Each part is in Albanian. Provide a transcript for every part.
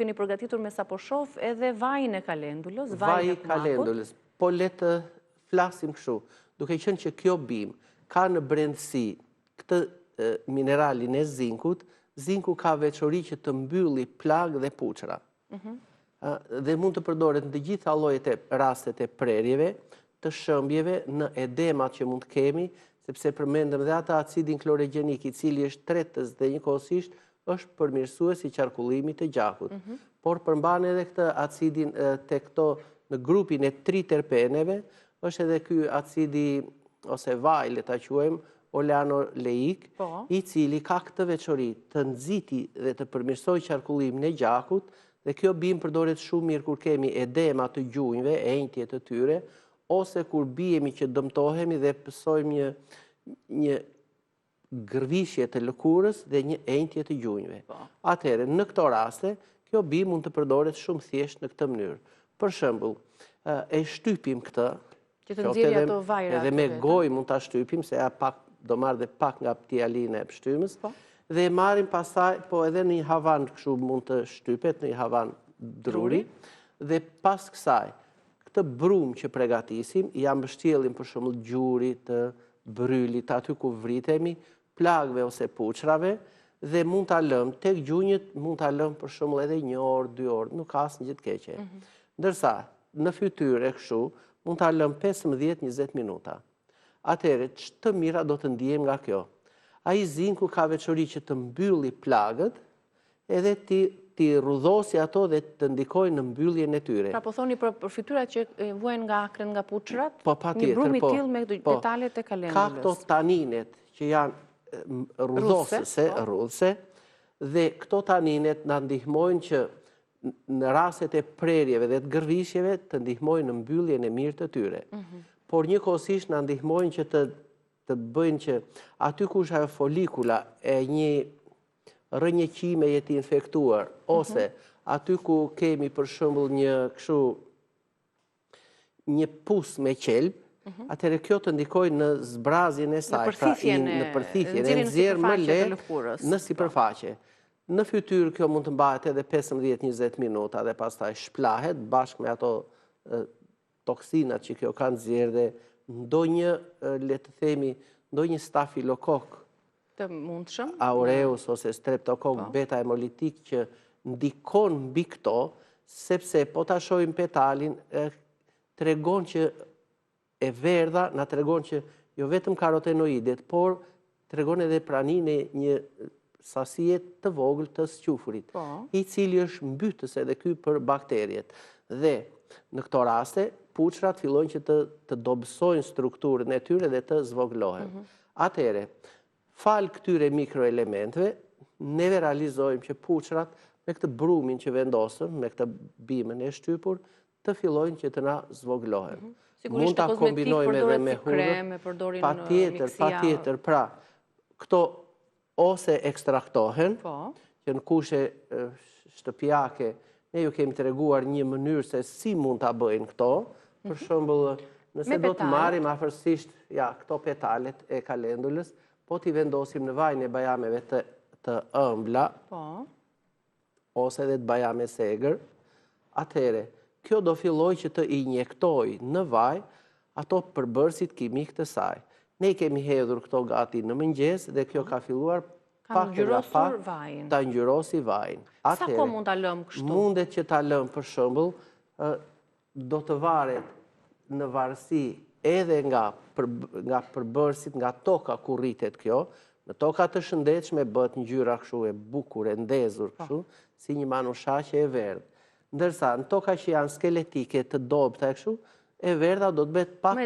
keni përgatitur me sa po shoh edhe vajin e kalendulës, Vaji i kalendulës, po le të flasim kështu, duke qenë që kjo bimë ka në brendësi këtë mineralin e zinkut, zinku ka veçori që të mbylli plagë dhe puçra. Dhe mund të përdoret në të gjitha llojet e rastet e prerjeve, të shëmbjeve, në edemat që mund të kemi, sepse përmendëm dhe ata acidin kloregjenik, i cili është tretës dhe njëkohësisht është përmirësues i qarkullimit të gjakut. Por përmban edhe këtë acidin te këto në grupin e triterpeneve, është edhe ky acidi ose vaj, le ta quajmë, oleanoleik, i cili ka këtë veçori të nxiti dhe të përmirësoj qarkullimin e gjakut, dhe kjo bimë përdoret shumë mirë kur kemi edema të gjunjve, enjtje të tyre, ose kur bijemi që dëmtohemi dhe pësojmë një gërvishje të lëkurës dhe një enjtje të gjunjve. Atëherë, në këto raste, kjo bimë mund të përdoret shumë thjesht në këtë mënyrë. Për shembull, e shtypim këtë, që të nxjerrë ato vajrat. Edhe me gojë mund ta shtypim, se do marrë dhe pak nga ptialina e pshtymës, dhe marrim pastaj, po edhe në një havan kështu mund të shtypet, në një havan druri, dhe pas kësaj, këtë brum që përgatisim, ja mbështjellim për shembull gjurit, brylit, aty ku vritemi, plagëve ose puçrave, dhe mund ta lëm tek gjunjët, mund ta lëm për shembull edhe 1 orë, 2 orë, nuk ka asnjë gjë të keqe. Ndërsa në fytyrë kështu, mund ta lëm 15-20 minuta. Atëherë, ç'të mira do të ndiejmë nga kjo? Ai zinku ka veçori që të mbylli plagët, edhe ti rrudhosi ato dhe të ndikojnë në mbylljen e tyre. Pra po thoni për fytyrat që vuajnë nga akret, nga puçrat, po patjetër, një brum i tillë me detalet e kalendulës. Ka këto taninet që janë rrudhëse, dhe këto taninet na ndihmojnë që në rastet e prerjeve dhe të gërvishjeve të ndihmojnë në mbylljen e mirë të tyre. Por njëkohësisht na ndihmojnë që të bëjnë që aty ku është ajo folikula e një rrënjeqime jeti infektuar, ose aty ku kemi për shembull një pus me qelb, atëherë kjo të ndikojë në zbrazjen e saj, në përthithjen, e nxjerr më lehtë në sipërfaqe. Në fytyrë kjo mund të mbahet edhe 15-20 minuta dhe pastaj shplahet bashkë me ato toksinat që kjo ka nxjerrë dhe ndonjë, le të themi, ndonjë stafilokok të mundshëm, aureus ose streptokok beta hemolitik që ndikon mbi këto, sepse po ta shohim petalin, tregon që e verdha na tregon që jo vetëm karotenoidet, por tregon edhe praninë e një sasie të vogël të squfurit, i cili është mbytës edhe ky për bakterjet. Dhe në këto raste, puçrat fillojnë që të dobësojnë strukturën e tyre dhe të zvoglohen. Atëherë, fal këtyre mikroelementeve, neve realizojmë që puçrat me këtë brumin që vendosëm, me këtë bimën e shtypur, të fillojnë që të na zvoglohen. Mund ta kombinojmë edhe me hudhër, patjetër, pra, këto ose ekstraktohen, që në kushe shtëpiake, ne ju kemi treguar një mënyrë se si mund ta bëjnë këto, për shembull, nëse do të marrim afërsisht këto petalet e kalendulës, po t'i vendosim në vajin e bajameve të ëmbla, ose edhe të bajame segër, atëherë, kjo do filloj që të injektoj në vaj ato përbërësit kimik të saj. Ne kemi hedhur këto gati në mëngjes dhe kjo ka filluar pak nga pak ta ngjyrosi vajin. Sa ko mund ta lëm kështu? Mundet që ta lëm për shembull, do të varet në varësi edhe nga përbërësit, nga toka ku rritet kjo. Në toka të shëndetshme bëhet ngjyra kështu e bukur, e ndezur kështu, si një manushaqe e verdhë. Ndërsa në toka që janë skeletike të dobta e kështu, e verdha do të bëhet pak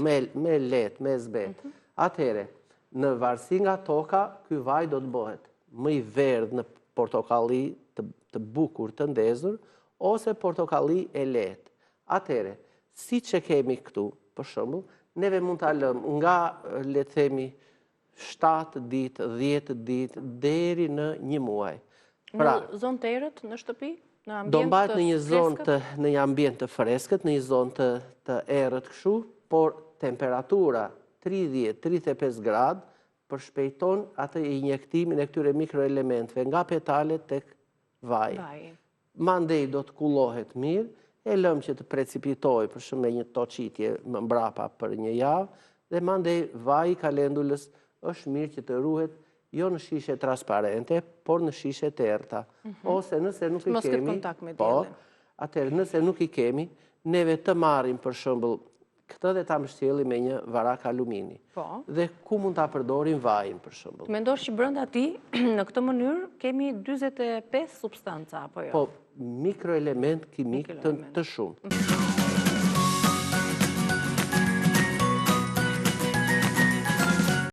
me lehtë, me zbet. Atëherë, në varësi nga toka, ky vaj do të bëhet më i verdhë në portokalli të bukur, të ndezur, ose portokalli e lehtë. Atëherë, siç e kemi këtu, për shembull, neve mund ta lëmë nga, le të themi, 7 ditë, 10 ditë, deri në 1 muaj. Në zonë të errët në shtëpi? Do mbahet në një zonë në një ambient të freskët, në një zonë të errët kështu, por temperatura 30-35 gradë përshpejton atë injektimin e këtyre mikroelementëve nga petalet tek vaji. mandej do të kullohet mirë, e lëm që të precipitoj për shumë me një toqitje më mbrapa për një javë, dhe mandej vaji kalendulës është mirë që të ruhet jo në shishe transparente, por në shishe të errta. Ose nëse nuk i Mos ketë kemi, kontakt me diellin. atëherë nëse nuk i kemi, neve të marrim për shembull këtë dhe ta mbështjellim me një varak alumini. Po. Dhe ku mund ta përdorim vajin për shembull. Mendosh që brenda ti, në këtë mënyrë, kemi 45 substanca, apo jo? Po, mikroelement kimik të shumë.